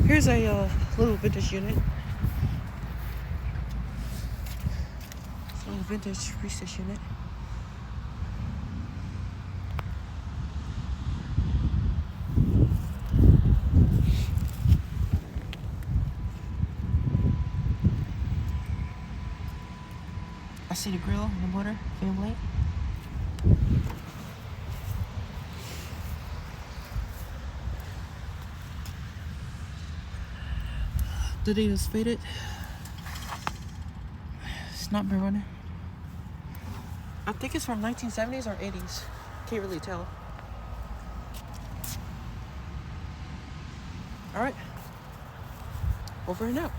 Here's a little vintage unit. It's a little vintage priestess unit. I see the grill and the motor, film light. The date is faded. It's not been running. I think it's from 1970s or 80s. Can't really tell. All right. Over and out.